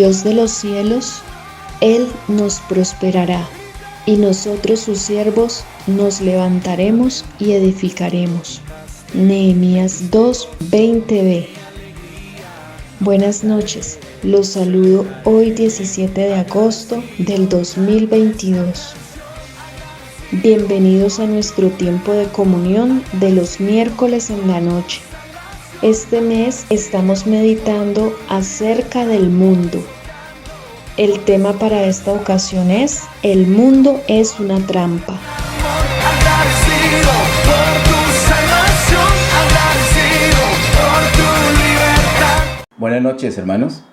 Dios de los cielos, Él nos prosperará, y nosotros sus siervos nos levantaremos y edificaremos. Nehemías 2:20b. Buenas noches, los saludo hoy 17 de agosto del 2022. Bienvenidos a nuestro tiempo de comunión de los miércoles en la noche. Este mes estamos meditando acerca del mundo. El tema para esta ocasión es: el mundo es una trampa. Buenas noches, hermanos.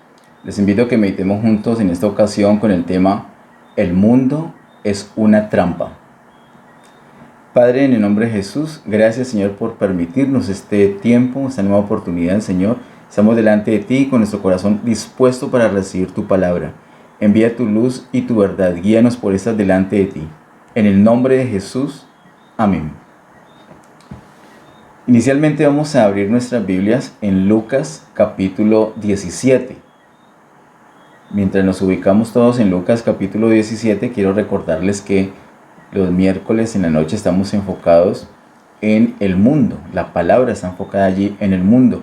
Les invito a que meditemos juntos en esta ocasión con el tema: el mundo es una trampa. Padre, en el nombre de Jesús, gracias, Señor, por permitirnos este tiempo, esta nueva oportunidad, Señor. Estamos delante de ti con nuestro corazón dispuesto para recibir tu palabra. Envía tu luz y tu verdad. Guíanos por estar delante de ti. En el nombre de Jesús. Amén. Inicialmente vamos a abrir nuestras Biblias en Lucas capítulo 17. Mientras nos ubicamos todos en Lucas capítulo 17, quiero recordarles que los miércoles en la noche estamos enfocados en el mundo. La palabra está enfocada allí en el mundo.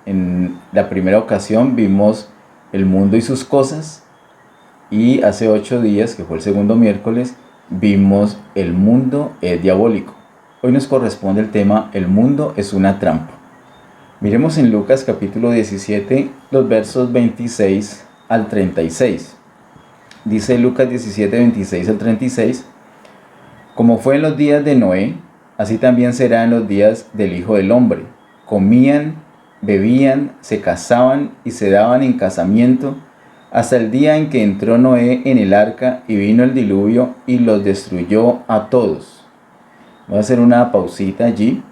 En la primera ocasión vimos el mundo y sus cosas. Y hace 8 días, que fue el segundo miércoles, vimos el mundo es diabólico. Hoy nos corresponde el tema: el mundo es una trampa. Miremos en Lucas capítulo 17 los versos 26 al 36. Dice Lucas 17, 26 al 36: Como fue en los días de Noé, así también será en los días del Hijo del Hombre. Comían, bebían, se casaban y se daban en casamiento, hasta el día en que entró Noé en el arca y vino el diluvio y los destruyó a todos. Voy a hacer una pausita allí.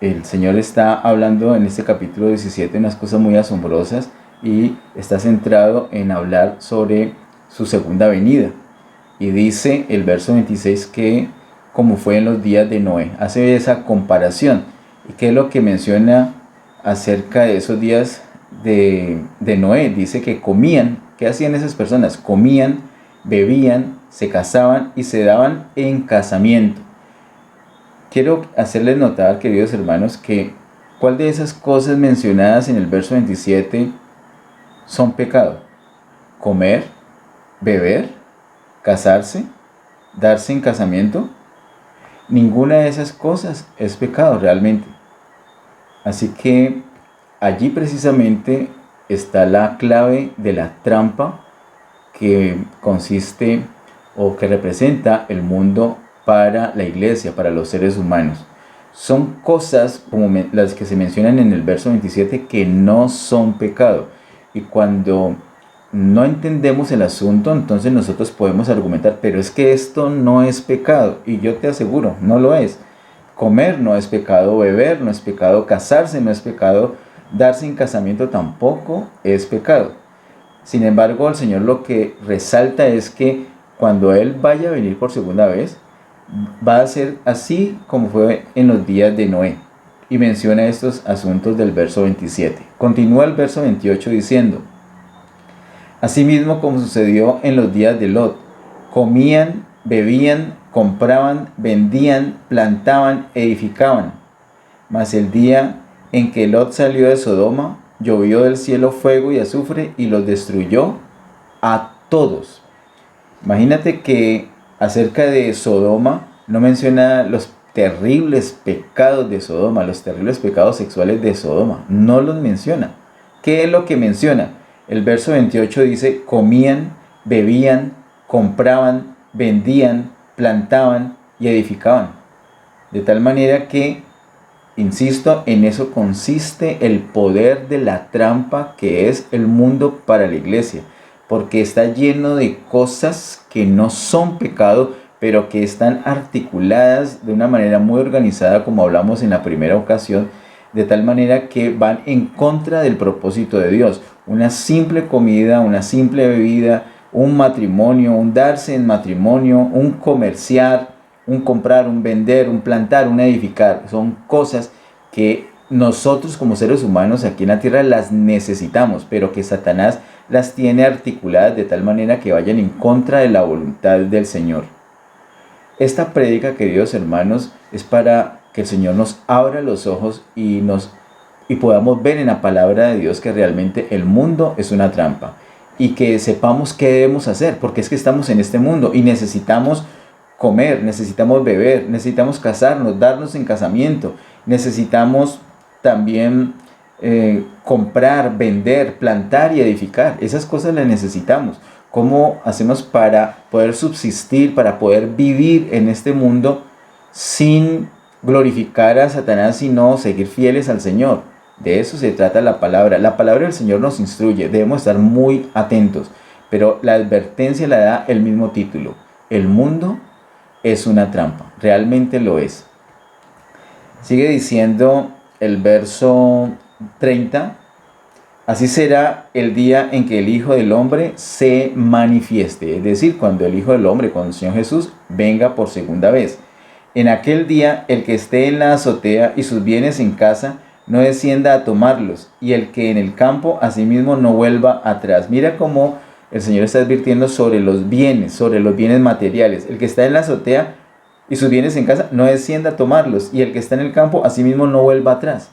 El Señor está hablando en este capítulo 17 unas cosas muy asombrosas y está centrado en hablar sobre su segunda venida. Y dice el verso 26 que como fue en los días de Noé. Hace esa comparación. ¿Y qué es lo que menciona acerca de esos días de Noé? Dice que comían. ¿Qué hacían esas personas? Comían, bebían, se casaban y se daban en casamiento. Quiero hacerles notar, queridos hermanos, que ¿cuál de esas cosas mencionadas en el verso 27 son pecado? Comer, beber, casarse, darse en casamiento. Ninguna de esas cosas es pecado realmente. Así que allí precisamente está la clave de la trampa que consiste o que representa el mundo para la iglesia, para los seres humanos. Son cosas como las que se mencionan en el verso 27 que no son pecado. Y cuando no entendemos el asunto, entonces nosotros podemos argumentar: pero es que esto no es pecado. Y yo te aseguro, no lo es. Comer no es pecado, beber no es pecado, casarse no es pecado, darse en casamiento tampoco es pecado. Sin embargo, el Señor lo que resalta es que cuando Él vaya a venir por segunda vez, va a ser así como fue en los días de Noé. Y menciona estos asuntos del verso 27. Continúa el verso 28 diciendo: Asimismo como sucedió en los días de Lot, comían, bebían, compraban, vendían, plantaban, edificaban. Mas el día en que Lot salió de Sodoma, llovió del cielo fuego y azufre y los destruyó a todos. Imagínate que acerca de Sodoma no menciona los terribles pecados de Sodoma, los terribles pecados sexuales de Sodoma. No los menciona. ¿Qué es lo que menciona? El verso 28 dice: comían, bebían, compraban, vendían, plantaban y edificaban. De tal manera que, insisto, en eso consiste el poder de la trampa que es el mundo para la iglesia. Porque está lleno de cosas que no son pecado, pero que están articuladas de una manera muy organizada, como hablamos en la primera ocasión, de tal manera que van en contra del propósito de Dios. Una simple comida, una simple bebida, un matrimonio, un darse en matrimonio, un comerciar, un comprar, un vender, un plantar, un edificar. Son cosas que nosotros como seres humanos aquí en la tierra las necesitamos, pero que Satanás las tiene articuladas de tal manera que vayan en contra de la voluntad del Señor. Esta prédica, queridos hermanos, es para que el Señor nos abra los ojos y podamos ver en la palabra de Dios que realmente el mundo es una trampa y que sepamos qué debemos hacer, porque es que estamos en este mundo y necesitamos comer, necesitamos beber, necesitamos casarnos, darnos en casamiento, necesitamos también comprar, vender, plantar y edificar. Esas cosas las necesitamos. ¿Cómo hacemos para poder subsistir, para poder vivir en este mundo sin glorificar a Satanás, sino seguir fieles al Señor? De eso se trata la palabra. La palabra del Señor nos instruye, debemos estar muy atentos, pero la advertencia la da el mismo título. El mundo es una trampa, realmente lo es. Sigue diciendo el verso 30, así será el día en que el Hijo del Hombre se manifieste, es decir, cuando el Hijo del Hombre, cuando el Señor Jesús venga por segunda vez. En aquel día, el que esté en la azotea y sus bienes en casa, no descienda a tomarlos, y el que en el campo asimismo no vuelva atrás. Mira cómo el Señor está advirtiendo sobre los bienes materiales. El que está en la azotea y sus bienes en casa, no descienda a tomarlos, y el que está en el campo asimismo no vuelva atrás.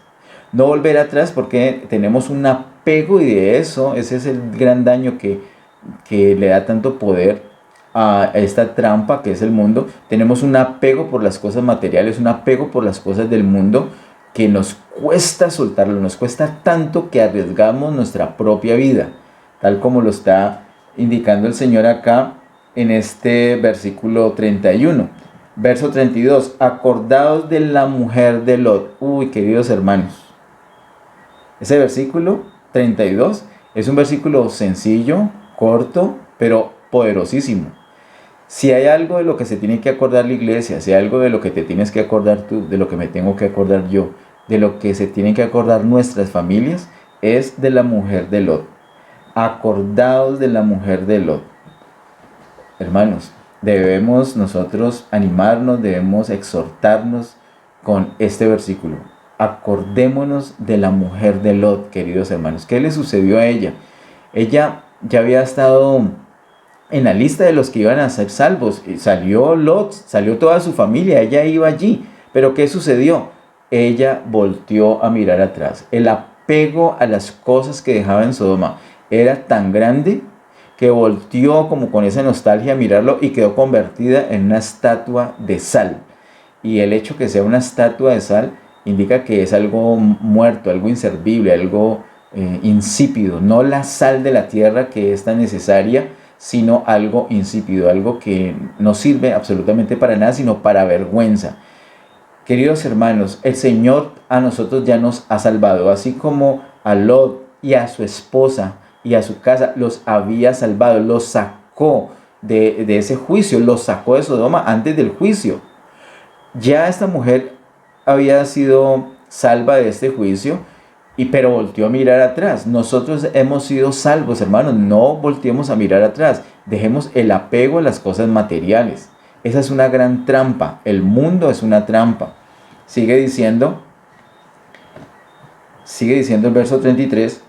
No volver atrás porque tenemos un apego, y de eso, ese es el gran daño que le da tanto poder a esta trampa que es el mundo. Tenemos un apego por las cosas materiales, un apego por las cosas del mundo, que nos cuesta soltarlo, nos cuesta tanto que arriesgamos nuestra propia vida, tal como lo está indicando el Señor acá en este versículo 31. Verso 32, acordaos de la mujer de Lot. Uy, queridos hermanos, ese versículo 32 es un versículo sencillo, corto, pero poderosísimo. Si hay algo de lo que se tiene que acordar la iglesia, si hay algo de lo que te tienes que acordar tú, de lo que me tengo que acordar yo, de lo que se tienen que acordar nuestras familias, es de la mujer de Lot. Acordaos de la mujer de Lot. Hermanos, debemos nosotros animarnos, debemos exhortarnos con este versículo. Acordémonos de la mujer de Lot, queridos hermanos. ¿Qué le sucedió a ella? Ella ya había estado en la lista de los que iban a ser salvos. Salió Lot, salió toda su familia, ella iba allí. Pero ¿qué sucedió? Ella volteó a mirar atrás. El apego a las cosas que dejaba en Sodoma era tan grande que volteó como con esa nostalgia a mirarlo y quedó convertida en una estatua de sal. Y el hecho que sea una estatua de sal indica que es algo muerto, algo inservible, algo insípido. No la sal de la tierra que es tan necesaria, sino algo insípido, algo que no sirve absolutamente para nada, sino para vergüenza. Queridos hermanos, el Señor a nosotros ya nos ha salvado, así como a Lot y a su esposa y a su casa los había salvado, los sacó de ese juicio, los sacó de Sodoma antes del juicio. Ya esta mujer había sido salva de este juicio, pero volteó a mirar atrás. Nosotros hemos sido salvos, hermanos, no volteemos a mirar atrás, dejemos el apego a las cosas materiales. Esa es una gran trampa, el mundo es una trampa. Sigue diciendo el verso 33,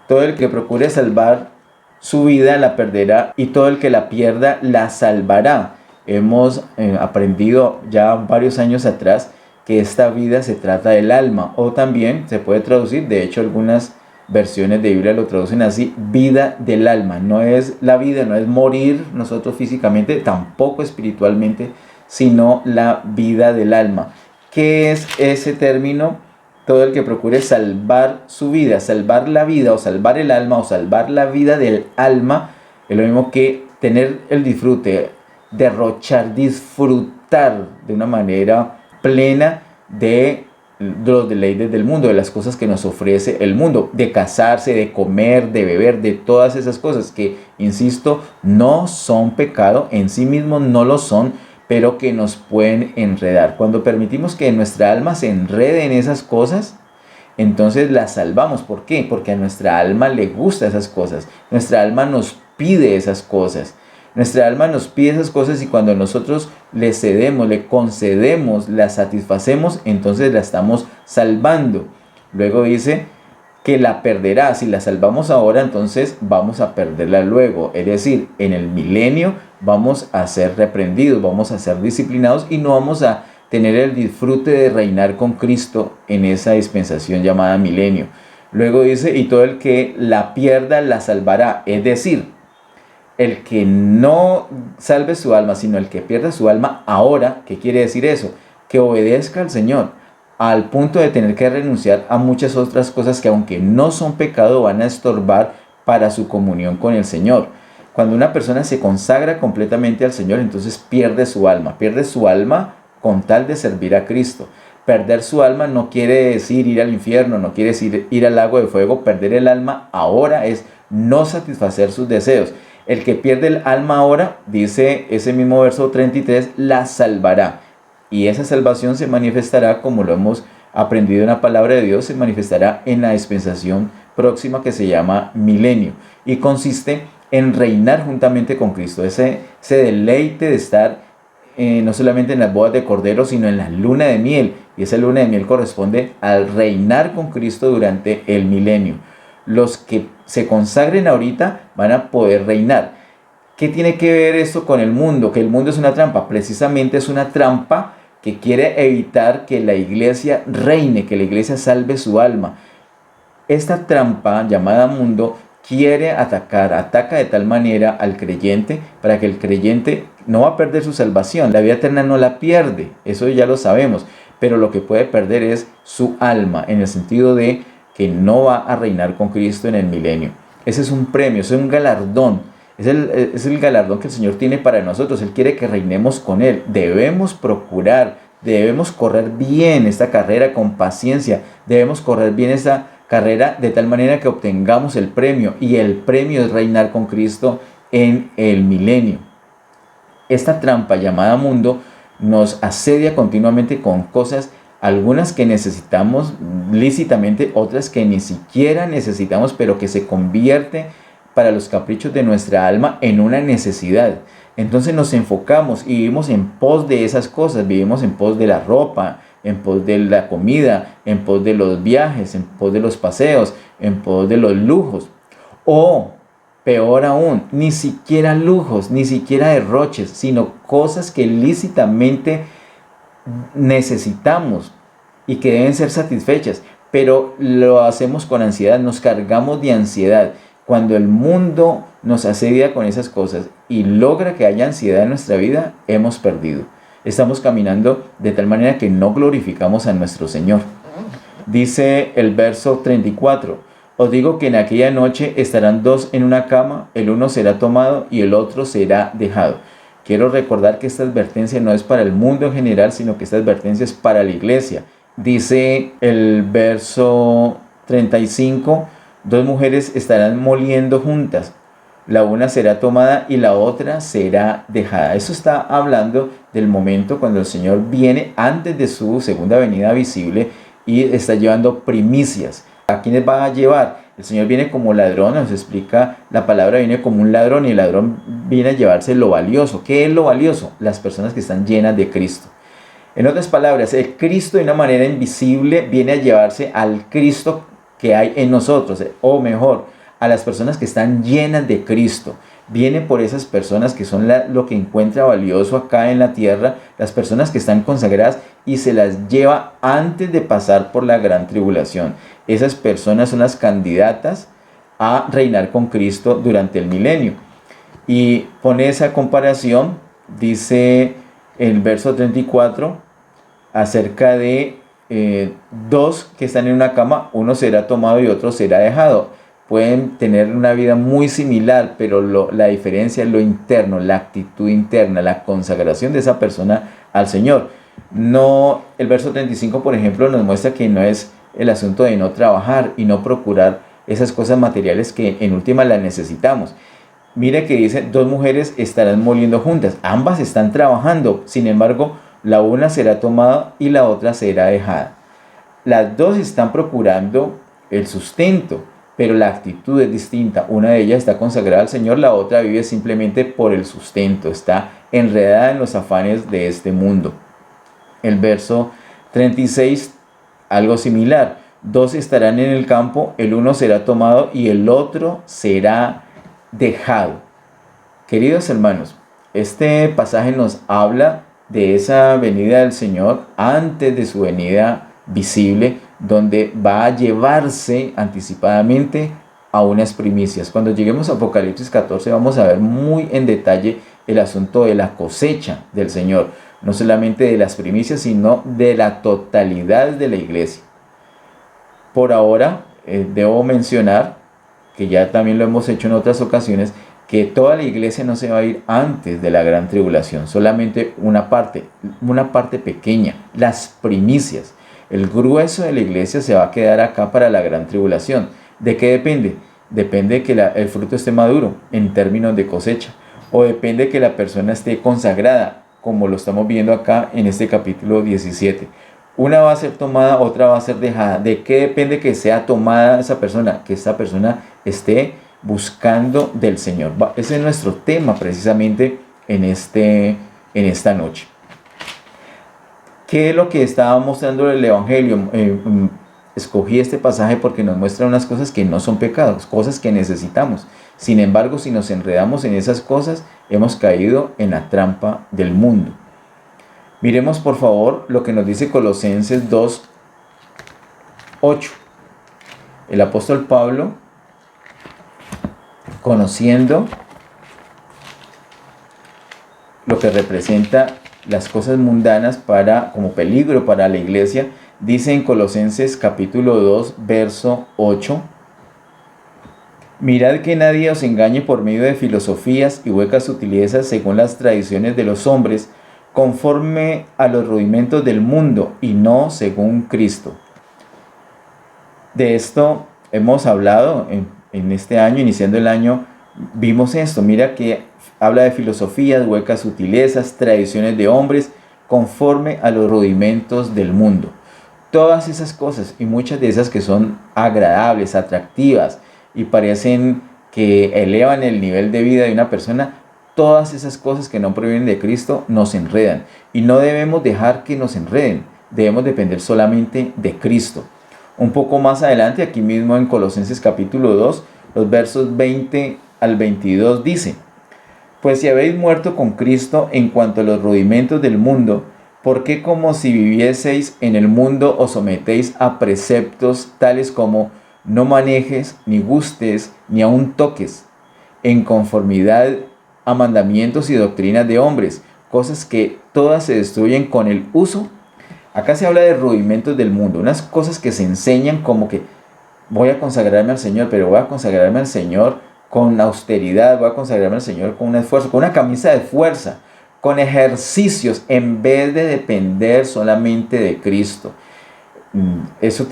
todo el que procure salvar su vida la perderá, y todo el que la pierda la salvará. Hemos aprendido ya varios años atrás que esta vida se trata del alma, o también se puede traducir, de hecho algunas versiones de Biblia lo traducen así, vida del alma. No es la vida, no es morir nosotros físicamente, tampoco espiritualmente, sino la vida del alma. ¿Qué es ese término? Todo el que procure salvar su vida, salvar la vida o salvar el alma o salvar la vida del alma, es lo mismo que tener el disfrute, derrochar, disfrutar de una manera plena de los deleites del mundo, de las cosas que nos ofrece el mundo, de casarse, de comer, de beber, de todas esas cosas que, insisto, no son pecado, en sí mismos no lo son, pero que nos pueden enredar. Cuando permitimos que nuestra alma se enrede en esas cosas, entonces la salvamos. ¿Por qué? Porque a nuestra alma le gustan esas cosas, nuestra alma nos pide esas cosas. Nuestra alma nos pide esas cosas y cuando nosotros le cedemos, le concedemos, la satisfacemos, entonces la estamos salvando. Luego dice que la perderá. Si la salvamos ahora, entonces vamos a perderla luego. Es decir, en el milenio vamos a ser reprendidos, vamos a ser disciplinados y no vamos a tener el disfrute de reinar con Cristo en esa dispensación llamada milenio. Luego dice, y todo el que la pierda la salvará. Es decir, el que no salve su alma, sino el que pierda su alma ahora. ¿Qué quiere decir eso? Que obedezca al Señor, al punto de tener que renunciar a muchas otras cosas que, aunque no son pecado, van a estorbar para su comunión con el Señor. Cuando una persona se consagra completamente al Señor, entonces pierde su alma con tal de servir a Cristo. Perder su alma no quiere decir ir al infierno, no quiere decir ir al lago de fuego. Perder el alma ahora es no satisfacer sus deseos. El que pierde el alma ahora, dice ese mismo verso 33, la salvará. Y esa salvación se manifestará, como lo hemos aprendido en la palabra de Dios, se manifestará en la dispensación próxima que se llama milenio. Y consiste en reinar juntamente con Cristo. Ese deleite de estar no solamente en las bodas de Cordero, sino en la luna de miel. Y esa luna de miel corresponde al reinar con Cristo durante el milenio. Los que se consagren ahorita van a poder reinar. ¿Qué tiene que ver esto con el mundo? Que el mundo es una trampa. Precisamente es una trampa que quiere evitar que la iglesia reine, que la iglesia salve su alma. Esta trampa llamada mundo quiere ataca de tal manera al creyente para que el creyente no va a perder su salvación. La vida eterna no la pierde, eso ya lo sabemos, pero lo que puede perder es su alma, en el sentido de que no va a reinar con Cristo en el milenio. Ese es un premio, ese es un galardón. Es el galardón que el Señor tiene para nosotros. Él quiere que reinemos con Él. Debemos procurar, debemos correr bien esta carrera con paciencia. Debemos correr bien esta carrera de tal manera que obtengamos el premio. Y el premio es reinar con Cristo en el milenio. Esta trampa llamada mundo nos asedia continuamente con cosas, algunas que necesitamos lícitamente, otras que ni siquiera necesitamos, pero que se convierte para los caprichos de nuestra alma en una necesidad. Entonces nos enfocamos y vivimos en pos de esas cosas, vivimos en pos de la ropa, en pos de la comida, en pos de los viajes, en pos de los paseos, en pos de los lujos. O peor aún, ni siquiera lujos, ni siquiera derroches, sino cosas que lícitamente necesitamos y que deben ser satisfechas, pero lo hacemos con ansiedad, nos cargamos de ansiedad. Cuando el mundo nos asedia con esas cosas y logra que haya ansiedad en nuestra vida, hemos perdido. Estamos caminando de tal manera que no glorificamos a nuestro Señor. Dice el verso 34, os digo que en aquella noche estarán dos en una cama, el uno será tomado y el otro será dejado. Quiero recordar que esta advertencia no es para el mundo en general, sino que esta advertencia es para la iglesia. Dice el verso 35, dos mujeres estarán moliendo juntas, la una será tomada y la otra será dejada. Eso está hablando del momento cuando el Señor viene antes de su segunda venida visible y está llevando primicias. ¿A quiénes va a llevar? El Señor viene como ladrón, nos explica la palabra, viene como un ladrón y el ladrón viene a llevarse lo valioso. ¿Qué es lo valioso? Las personas que están llenas de Cristo. En otras palabras, el Cristo de una manera invisible viene a llevarse al Cristo que hay en nosotros, o mejor, a las personas que están llenas de Cristo. Viene por esas personas que son lo que encuentra valioso acá en la tierra, las personas que están consagradas, y se las lleva antes de pasar por la gran tribulación. Esas personas son las candidatas a reinar con Cristo durante el milenio. Y pone esa comparación, dice el verso 34, acerca de dos que están en una cama, uno será tomado y otro será dejado. Pueden tener una vida muy similar, pero la diferencia es lo interno, la actitud interna, la consagración de esa persona al Señor. No, el verso 35, por ejemplo, nos muestra que no es el asunto de no trabajar y no procurar esas cosas materiales que en última las necesitamos. Mire que dice, dos mujeres estarán moliendo juntas, ambas están trabajando, sin embargo, la una será tomada y la otra será dejada. Las dos están procurando el sustento, pero la actitud es distinta. Una de ellas está consagrada al Señor, la otra vive simplemente por el sustento, está enredada en los afanes de este mundo. El verso 36, algo similar. dos estarán en el campo, el uno será tomado y el otro será dejado. Queridos hermanos, este pasaje nos habla de esa venida del Señor antes de su venida visible, donde va a llevarse anticipadamente a unas primicias. Cuando lleguemos a Apocalipsis 14 vamos a ver muy en detalle el asunto de la cosecha del Señor, no solamente de las primicias, sino de la totalidad de la iglesia. Por ahora, debo mencionar, que ya también lo hemos hecho en otras ocasiones, que toda la iglesia no se va a ir antes de la gran tribulación, solamente una parte pequeña, las primicias. El grueso de la iglesia se va a quedar acá para la gran tribulación. ¿De qué depende? Depende de que el fruto esté maduro en términos de cosecha, o depende de que la persona esté consagrada, como lo estamos viendo acá en este capítulo 17. Una va a ser tomada, otra va a ser dejada. ¿De qué depende que sea tomada esa persona? Que esta persona esté buscando del Señor. Ese es nuestro tema precisamente en esta noche. ¿Qué es lo que estaba mostrando el Evangelio? Escogí este pasaje porque nos muestra unas cosas que no son pecados, cosas que necesitamos. Sin embargo, si nos enredamos en esas cosas, hemos caído en la trampa del mundo. Miremos por favor lo que nos dice Colosenses 2:8. El apóstol Pablo, conociendo lo que representa las cosas mundanas como peligro para la iglesia, dice en Colosenses capítulo 2, verso 8: mirad que nadie os engañe por medio de filosofías y huecas sutilezas según las tradiciones de los hombres, conforme a los rudimentos del mundo y no según Cristo. De esto hemos hablado en este año, iniciando el año, vimos esto. Mira que habla de filosofías, huecas sutilezas, tradiciones de hombres, conforme a los rudimentos del mundo. Todas esas cosas, y muchas de esas que son agradables, atractivas y parecen que elevan el nivel de vida de una persona, todas esas cosas que no provienen de Cristo nos enredan. Y no debemos dejar que nos enreden, debemos depender solamente de Cristo. Un poco más adelante, aquí mismo en Colosenses capítulo 2, los versos 20 al 22 dice: pues si habéis muerto con Cristo en cuanto a los rudimentos del mundo, ¿por qué como si vivieseis en el mundo os sometéis a preceptos tales como no manejes, ni gustes, ni aun toques, en conformidad a mandamientos y doctrinas de hombres, cosas que todas se destruyen con el uso? Acá se habla de rudimentos del mundo, unas cosas que se enseñan como que voy a consagrarme al Señor, pero voy a consagrarme al Señor con austeridad, voy a consagrarme al Señor con un esfuerzo, con una camisa de fuerza, con ejercicios, en vez de depender solamente de Cristo. Eso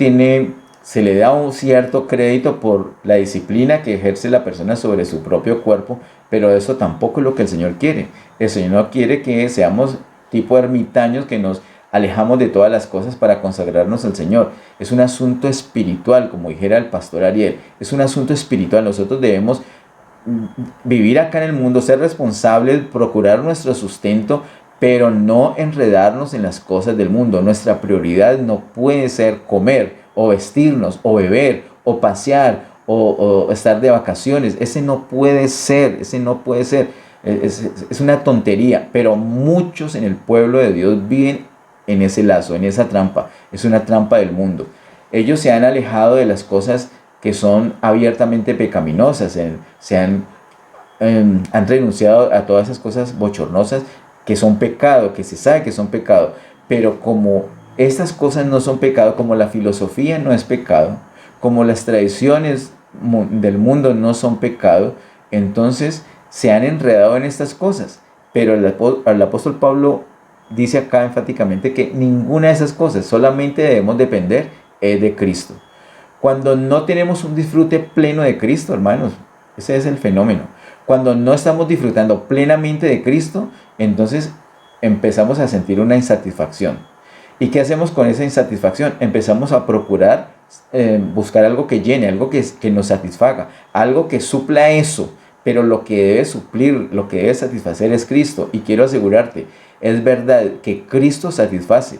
se le da un cierto crédito por la disciplina que ejerce la persona sobre su propio cuerpo, pero eso tampoco es lo que el Señor quiere. El Señor no quiere que seamos tipo ermitaños que nos alejamos de todas las cosas para consagrarnos al Señor. Es un asunto espiritual, como dijera el pastor Ariel. Es un asunto espiritual. Nosotros debemos vivir acá en el mundo, ser responsables, procurar nuestro sustento, pero no enredarnos en las cosas del mundo. Nuestra prioridad no puede ser comer, o vestirnos, o beber, o pasear, o estar de vacaciones. Ese no puede ser. Es una tontería, pero muchos en el pueblo de Dios viven en ese lazo, en esa trampa. Es una trampa del mundo. Ellos se han alejado de las cosas que son abiertamente pecaminosas, han renunciado a todas esas cosas bochornosas que son pecado, que se sabe que son pecado. Pero como estas cosas no son pecado, como la filosofía no es pecado, como las tradiciones del mundo no son pecado, entonces se han enredado en estas cosas. Pero el apóstol Pablo dice acá enfáticamente que ninguna de esas cosas, solamente debemos depender de Cristo. Cuando no tenemos un disfrute pleno de Cristo, hermanos, ese es el fenómeno. Cuando no estamos disfrutando plenamente de Cristo, entonces empezamos a sentir una insatisfacción. ¿Y qué hacemos con esa insatisfacción? Empezamos a procurar buscar algo que llene, algo que nos satisfaga, algo que supla eso. Pero lo que debe suplir, lo que debe satisfacer es Cristo. Y quiero asegurarte, es verdad que Cristo satisface.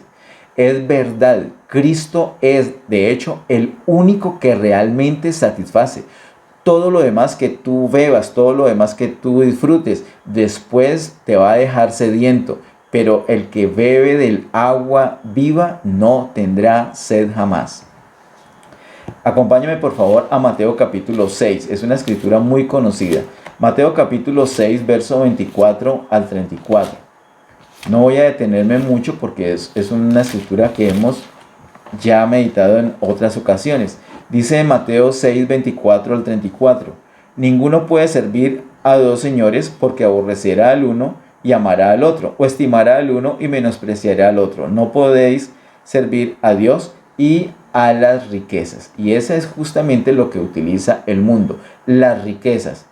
es verdad. Cristo es, de hecho, el único que realmente satisface. Todo lo demás que tú bebas, todo lo demás que tú disfrutes, después te va a dejar sediento. Pero el que bebe del agua viva no tendrá sed jamás. Acompáñame por favor a Mateo capítulo 6. Es una escritura muy conocida. Mateo capítulo 6, verso 24 al 34. No voy a detenerme mucho porque es una escritura que hemos ya meditado en otras ocasiones. Dice Mateo 6, 24 al 34. Ninguno puede servir a dos señores, porque aborrecerá al uno y amará al otro, o estimará al uno y menospreciará al otro. No podéis servir a Dios y a las riquezas. Y eso es justamente lo que utiliza el mundo, las riquezas,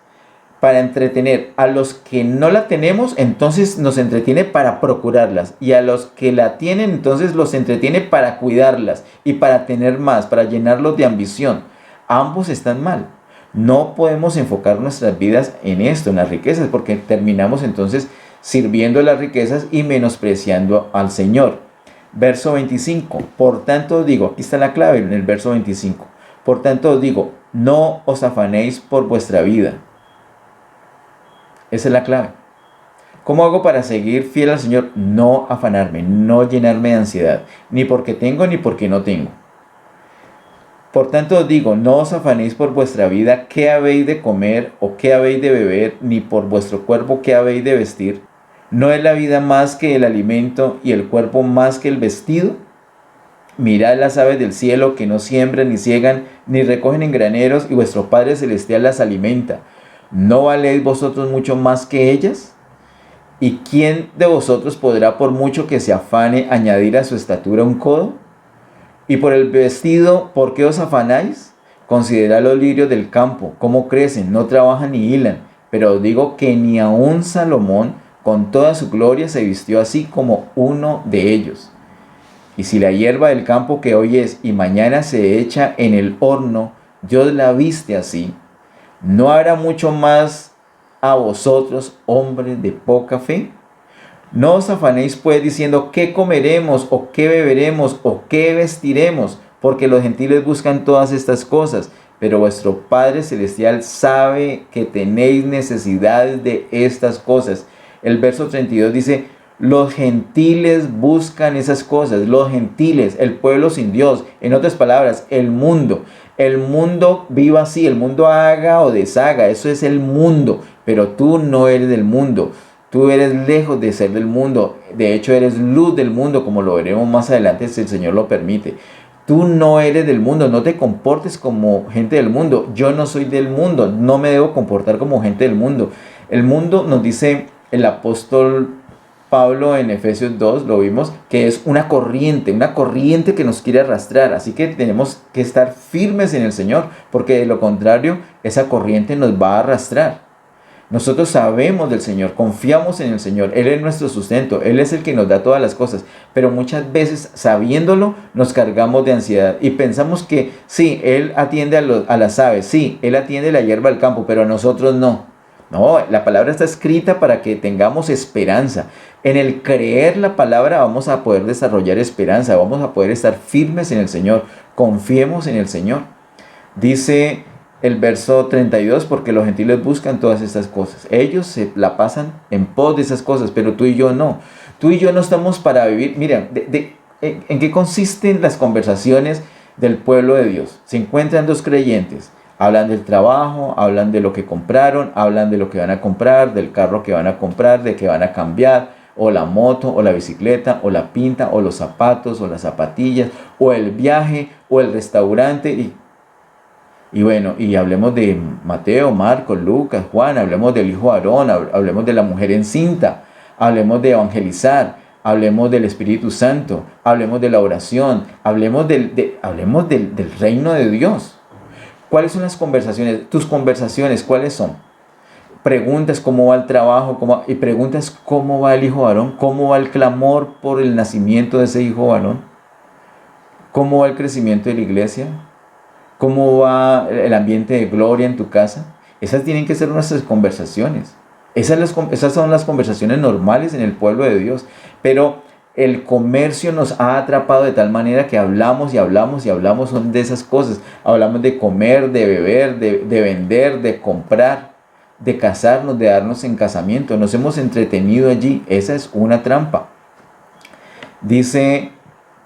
para entretener. A los que no la tenemos, entonces nos entretiene para procurarlas, y a los que la tienen, entonces los entretiene para cuidarlas y para tener más, para llenarlos de ambición. Ambos están mal. No podemos enfocar nuestras vidas en esto, en las riquezas, porque terminamos entonces sirviendo las riquezas y menospreciando al Señor. Verso 25. Por tanto os digo, aquí está la clave en el verso 25. Por tanto os digo, no os afanéis por vuestra vida. Esa es la clave. ¿Cómo hago para seguir fiel al Señor? No afanarme, no llenarme de ansiedad, ni porque tengo ni porque no tengo. Por tanto os digo, no os afanéis por vuestra vida, qué habéis de comer o qué habéis de beber, ni por vuestro cuerpo, qué habéis de vestir. ¿No es la vida más que el alimento y el cuerpo más que el vestido? Mirad las aves del cielo, que no siembran, ni ciegan, ni recogen en graneros, y vuestro Padre Celestial las alimenta. ¿No valéis vosotros mucho más que ellas? ¿Y quién de vosotros podrá, por mucho que se afane, añadir a su estatura un codo? Y por el vestido, ¿por qué os afanáis? Considerad los lirios del campo, cómo crecen, no trabajan ni hilan. Pero os digo que ni aun Salomón, con toda su gloria, se vistió así como uno de ellos. Y si la hierba del campo que hoy es y mañana se echa en el horno, Dios la viste así, ¿no habrá mucho más a vosotros, hombres de poca fe? No os afanéis pues diciendo qué comeremos o qué beberemos o qué vestiremos, porque los gentiles buscan todas estas cosas, pero vuestro Padre Celestial sabe que tenéis necesidades de estas cosas. El verso 32 dice, los gentiles buscan esas cosas, los gentiles, el pueblo sin Dios, en otras palabras, el mundo. El mundo viva así, el mundo haga o deshaga, eso es el mundo, pero tú no eres del mundo. Tú eres lejos de ser del mundo. De hecho, eres luz del mundo, como lo veremos más adelante si el Señor lo permite. Tú no eres del mundo, no te comportes como gente del mundo. Yo no soy del mundo, no me debo comportar como gente del mundo. El mundo, nos dice el apóstol Pablo en Efesios 2, lo vimos, que es una corriente que nos quiere arrastrar. Así que tenemos que estar firmes en el Señor, porque de lo contrario, esa corriente nos va a arrastrar. Nosotros sabemos del Señor, confiamos en el Señor, Él es nuestro sustento, Él es el que nos da todas las cosas, pero muchas veces sabiéndolo nos cargamos de ansiedad y pensamos que sí, Él atiende a las aves, sí, Él atiende la hierba del campo, pero a nosotros no. No, la palabra está escrita para que tengamos esperanza. En el creer la palabra vamos a poder desarrollar esperanza, vamos a poder estar firmes en el Señor, confiemos en el Señor. Dice el verso 32, porque los gentiles buscan todas estas cosas. Ellos se la pasan en pos de esas cosas, pero tú y yo no. Tú y yo no estamos para vivir. Mira, ¿en qué consisten las conversaciones del pueblo de Dios? Se encuentran dos creyentes. Hablan del trabajo, hablan de lo que compraron, hablan de lo que van a comprar, del carro que van a comprar, de que van a cambiar, o la moto, o la bicicleta, o la pinta, o los zapatos, o las zapatillas, o el viaje, o el restaurante. Y bueno, y hablemos de Mateo, Marcos, Lucas, Juan, hablemos del hijo Aarón, hablemos de la mujer encinta, hablemos de evangelizar, hablemos del Espíritu Santo, hablemos de la oración, hablemos del reino de Dios. ¿Cuáles son las conversaciones? Tus conversaciones, ¿cuáles son? Preguntas cómo va el trabajo, y preguntas cómo va el hijo Aarón, cómo va el clamor por el nacimiento de ese hijo Aarón, cómo va el crecimiento de la iglesia, cómo va el ambiente de gloria en tu casa. Esas tienen que ser nuestras conversaciones. Esas son las conversaciones normales en el pueblo de Dios. Pero El comercio nos ha atrapado de tal manera que hablamos y hablamos y hablamos son de esas cosas. Hablamos de comer, de beber, de vender, de comprar, de casarnos, de darnos en casamiento. Nos hemos entretenido allí. Esa es una trampa. Dice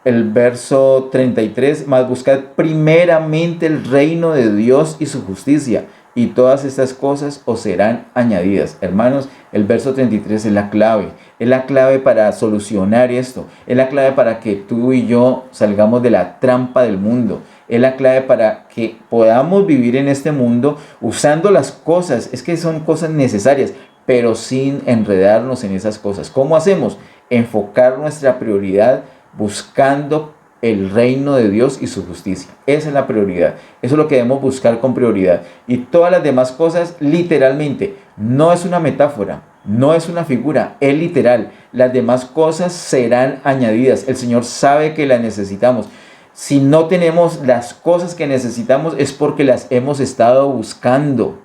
el verso 33, mas buscad primeramente el reino de Dios y su justicia, y todas estas cosas os serán añadidas. Hermanos, el verso 33 es la clave para solucionar esto, es la clave para que tú y yo salgamos de la trampa del mundo, es la clave para que podamos vivir en este mundo usando las cosas, es que son cosas necesarias, pero sin enredarnos en esas cosas. ¿Cómo hacemos? Enfocar nuestra prioridad buscando el reino de Dios y su justicia. Esa es la prioridad. Eso es lo que debemos buscar con prioridad. Y todas las demás cosas, literalmente, no es una metáfora, no es una figura, es literal. Las demás cosas serán añadidas. El Señor sabe que las necesitamos. Si no tenemos las cosas que necesitamos es porque las hemos estado buscando.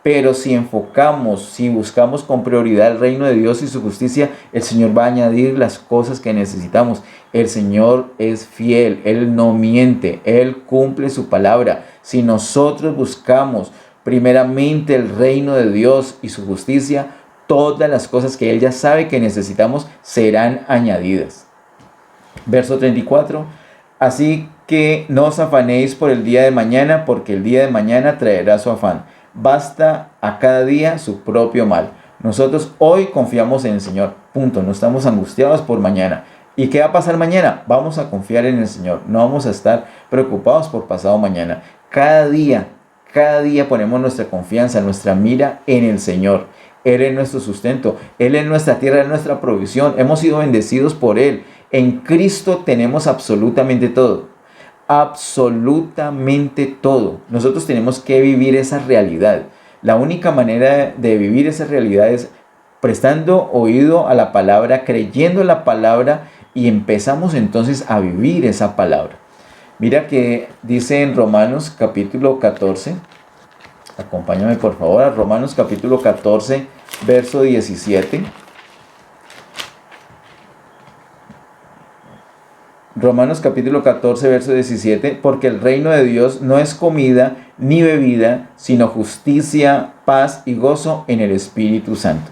Pero si enfocamos, si buscamos con prioridad el reino de Dios y su justicia, el Señor va a añadir las cosas que necesitamos. El Señor es fiel, Él no miente, Él cumple su palabra. Si nosotros buscamos primeramente el reino de Dios y su justicia, todas las cosas que Él ya sabe que necesitamos serán añadidas. Verso 34. Así que no os afanéis por el día de mañana, porque el día de mañana traerá su afán. Basta a cada día su propio mal. Nosotros hoy confiamos en el Señor, punto. No estamos angustiados por mañana. ¿Y qué va a pasar mañana? Vamos a confiar en el Señor. No vamos a estar preocupados por pasado mañana. Cada día ponemos nuestra confianza, nuestra mira en el Señor. Él es nuestro sustento. Él es nuestra tierra, es nuestra provisión. Hemos sido bendecidos por Él. En Cristo tenemos absolutamente todo. Absolutamente todo. Nosotros tenemos que vivir esa realidad. La única manera de vivir esa realidad es prestando oído a la palabra, creyendo en la palabra y empezamos entonces a vivir esa palabra. Mira que dice en Romanos capítulo 14, acompáñame por favor a Romanos capítulo 14, verso 17. Romanos capítulo 14, verso 17, porque el reino de Dios no es comida ni bebida, sino justicia, paz y gozo en el Espíritu Santo.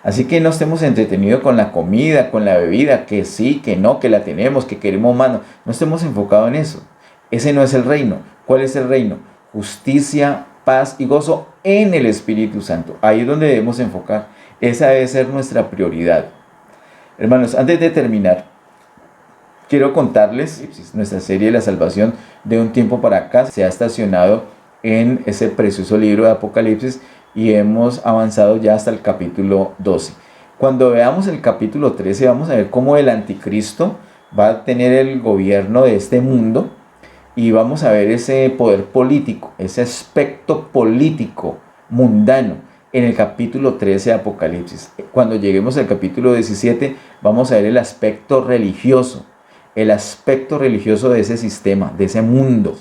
Así que no estemos entretenidos con la comida, con la bebida, que sí, que no, que la tenemos, que queremos más. No estemos enfocados en eso. Ese no es el reino. ¿Cuál es el reino? Justicia, paz y gozo en el Espíritu Santo. Ahí es donde debemos enfocar. Esa debe ser nuestra prioridad. Hermanos, antes de terminar, quiero contarles, nuestra serie de la salvación de un tiempo para acá se ha estacionado en ese precioso libro de Apocalipsis y hemos avanzado ya hasta el capítulo 12. Cuando veamos el capítulo 13 vamos a ver cómo el anticristo va a tener el gobierno de este mundo y vamos a ver ese poder político, ese aspecto político mundano en el capítulo 13 de Apocalipsis. Cuando lleguemos al capítulo 17 vamos a ver el aspecto religioso de ese sistema, de ese mundo.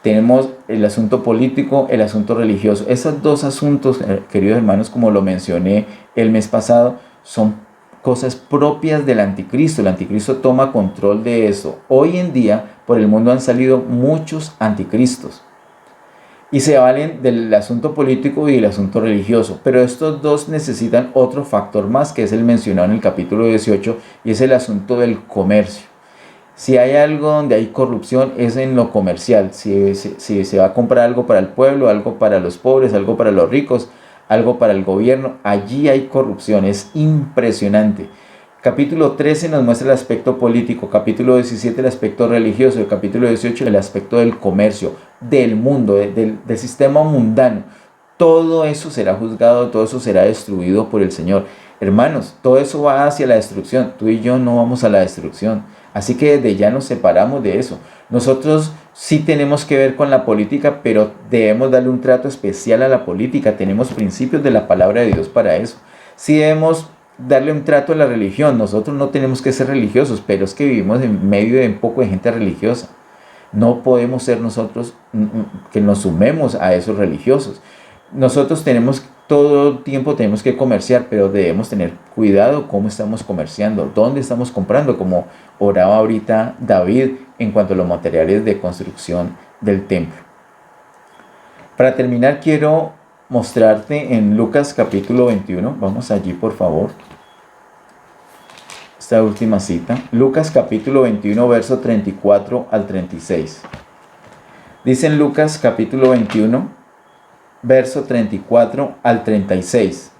Tenemos el asunto político, el asunto religioso. Esos dos asuntos, queridos hermanos, como lo mencioné el mes pasado, son cosas propias del anticristo. El anticristo toma control de eso. Hoy en día, por el mundo han salido muchos anticristos y se valen del asunto político y del asunto religioso. Pero estos dos necesitan otro factor más, que es el mencionado en el capítulo 18, y es el asunto del comercio. Si hay algo donde hay corrupción es en lo comercial. Si se va a comprar algo para el pueblo, algo para los pobres, algo para los ricos, algo para el gobierno, allí hay corrupción. Es impresionante. Capítulo 13 nos muestra el aspecto político, capítulo 17 el aspecto religioso, el capítulo 18 el aspecto del comercio, del mundo, del sistema mundano. Todo eso será juzgado, todo eso será destruido por el Señor. Hermanos, todo eso va hacia la destrucción. Tú y yo no vamos a la destrucción. Así que desde ya nos separamos de eso. Nosotros sí tenemos que ver con la política, pero debemos darle un trato especial a la política. Tenemos principios de la palabra de Dios para eso. Sí debemos darle un trato a la religión. Nosotros no tenemos que ser religiosos, pero es que vivimos en medio de un poco de gente religiosa. No podemos ser nosotros que nos sumemos a esos religiosos. Nosotros tenemos todo el tiempo tenemos que comerciar, pero debemos tener cuidado cómo estamos comerciando, dónde estamos comprando, como oraba ahorita David en cuanto a los materiales de construcción del templo. Para terminar, quiero mostrarte en Lucas capítulo 21, vamos allí por favor, esta última cita, Lucas capítulo 21, verso 34 al 36. Dice en Lucas capítulo 21, verso 34 al 36.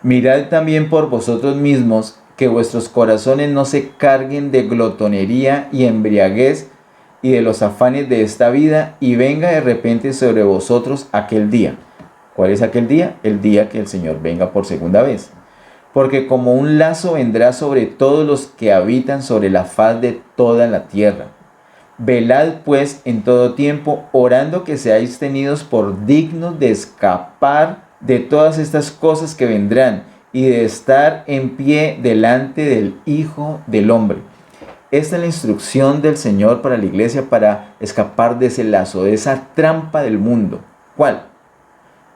Mirad también por vosotros mismos que vuestros corazones no se carguen de glotonería y embriaguez y de los afanes de esta vida, y venga de repente sobre vosotros aquel día. ¿Cuál es aquel día? El día que el Señor venga por segunda vez. Porque como un lazo vendrá sobre todos los que habitan sobre la faz de toda la tierra. Velad pues en todo tiempo, orando que seáis tenidos por dignos de escapar de todas estas cosas que vendrán y de estar en pie delante del Hijo del Hombre. Esta es la instrucción del Señor para la iglesia para escapar de ese lazo, de esa trampa del mundo. ¿Cuál?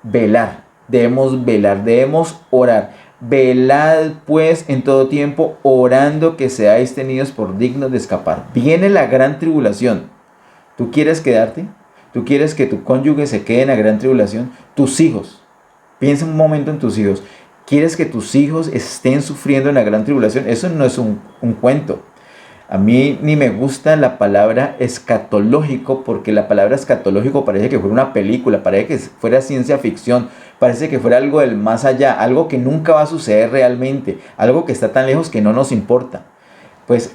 Velar. Debemos orar. Velad pues en todo tiempo, orando que seáis tenidos por dignos de escapar. Viene la gran tribulación. ¿Tú quieres quedarte? ¿Tú quieres que tu cónyuge se quede en la gran tribulación? Tus hijos. Piensa un momento en tus hijos. ¿Quieres que tus hijos estén sufriendo en la gran tribulación? Eso no es un cuento. A mí ni me gusta la palabra escatológico, porque la palabra escatológico parece que fuera una película, parece que fuera ciencia ficción, parece que fuera algo del más allá, algo que nunca va a suceder realmente, algo que está tan lejos que no nos importa. Pues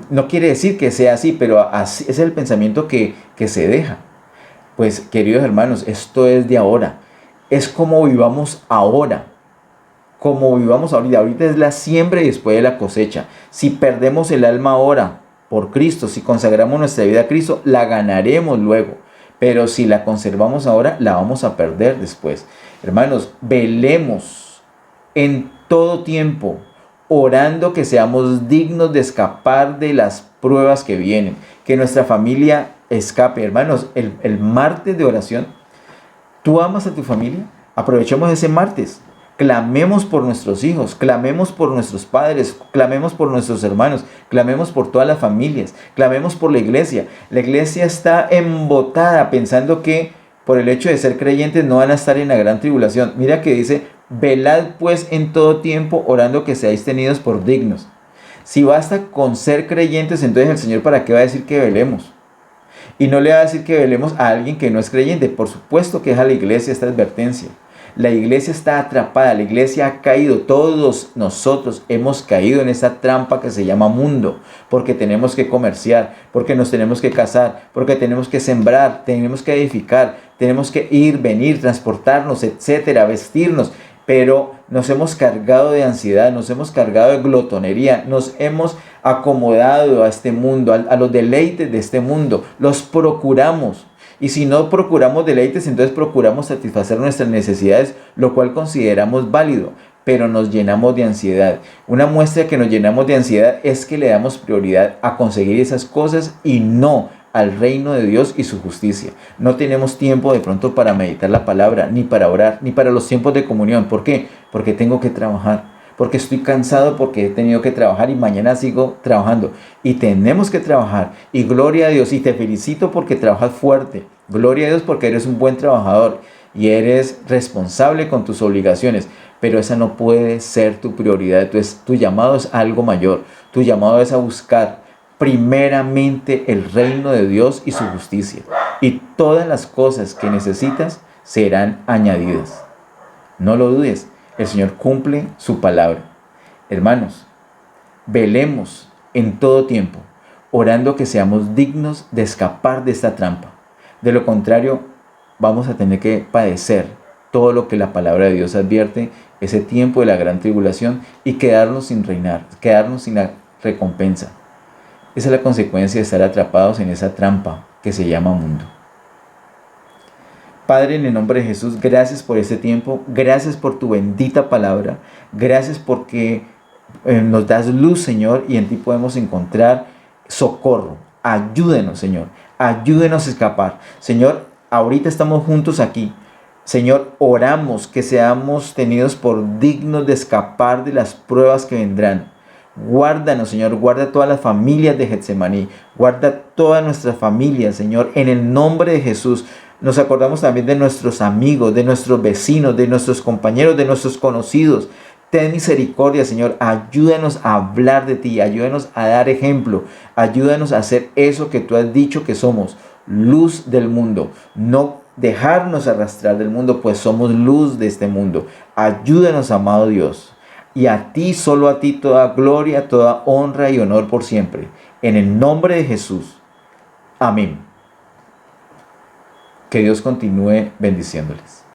no quiere decir que sea así, pero así es el pensamiento que se deja. Pues queridos hermanos, esto es de ahora, es como vivamos ahora. Como vivamos ahorita es la siembra y después de la cosecha. Si perdemos el alma ahora por Cristo, si consagramos nuestra vida a Cristo, la ganaremos luego. Pero si la conservamos ahora, la vamos a perder después. Hermanos, velemos en todo tiempo, orando que seamos dignos de escapar de las pruebas que vienen. Que nuestra familia escape. Hermanos, el martes de oración, ¿tú amas a tu familia? Aprovechemos ese martes. Clamemos por nuestros hijos, clamemos por nuestros padres, clamemos por nuestros hermanos, clamemos por todas las familias, clamemos por la iglesia. La iglesia está embotada pensando que por el hecho de ser creyentes no van a estar en la gran tribulación. Mira que dice, velad pues en todo tiempo, orando que seáis tenidos por dignos. Si basta con ser creyentes, entonces el Señor ¿para qué va a decir que velemos? Y no le va a decir que velemos a alguien que no es creyente. Por supuesto que es a la iglesia esta advertencia. La iglesia está atrapada, la iglesia ha caído, todos nosotros hemos caído en esa trampa que se llama mundo, porque tenemos que comerciar, porque nos tenemos que casar, porque tenemos que sembrar, tenemos que edificar, tenemos que ir, venir, transportarnos, etcétera, vestirnos, pero nos hemos cargado de ansiedad, nos hemos cargado de glotonería, nos hemos acomodado a este mundo, a los deleites de este mundo, los procuramos. Y si no procuramos deleites, entonces procuramos satisfacer nuestras necesidades, lo cual consideramos válido, pero nos llenamos de ansiedad. Una muestra que nos llenamos de ansiedad es que le damos prioridad a conseguir esas cosas y no al reino de Dios y su justicia. No tenemos tiempo de pronto para meditar la palabra, ni para orar, ni para los tiempos de comunión. ¿Por qué? Porque tengo que trabajar. Porque estoy cansado, porque he tenido que trabajar y mañana sigo trabajando. Y tenemos que trabajar. Y gloria a Dios. Y te felicito porque trabajas fuerte. Gloria a Dios porque eres un buen trabajador. Y eres responsable con tus obligaciones. Pero esa no puede ser tu prioridad. Entonces, tu llamado es algo mayor. Tu llamado es a buscar primeramente el reino de Dios y su justicia. Y todas las cosas que necesitas serán añadidas. No lo dudes. El Señor cumple su palabra. Hermanos, velemos en todo tiempo, orando que seamos dignos de escapar de esta trampa. De lo contrario, vamos a tener que padecer todo lo que la palabra de Dios advierte, ese tiempo de la gran tribulación, y quedarnos sin reinar, quedarnos sin la recompensa. Esa es la consecuencia de estar atrapados en esa trampa que se llama mundo. Padre, en el nombre de Jesús, gracias por este tiempo, gracias por tu bendita palabra, gracias porque nos das luz, Señor, y en ti podemos encontrar socorro. Ayúdenos, Señor, ayúdenos a escapar. Señor, ahorita estamos juntos aquí, Señor, oramos que seamos tenidos por dignos de escapar de las pruebas que vendrán. Guárdanos, Señor, guarda todas las familias de Getsemaní, guarda todas nuestras familias, Señor, en el nombre de Jesús. Nos acordamos también de nuestros amigos, de nuestros vecinos, de nuestros compañeros, de nuestros conocidos. Ten misericordia, Señor, ayúdanos a hablar de ti, ayúdanos a dar ejemplo, ayúdanos a hacer eso que tú has dicho que somos, luz del mundo, no dejarnos arrastrar del mundo, pues somos luz de este mundo. Ayúdanos, amado Dios, y a ti, solo a ti, toda gloria, toda honra y honor por siempre. En el nombre de Jesús. Amén. Que Dios continúe bendiciéndoles.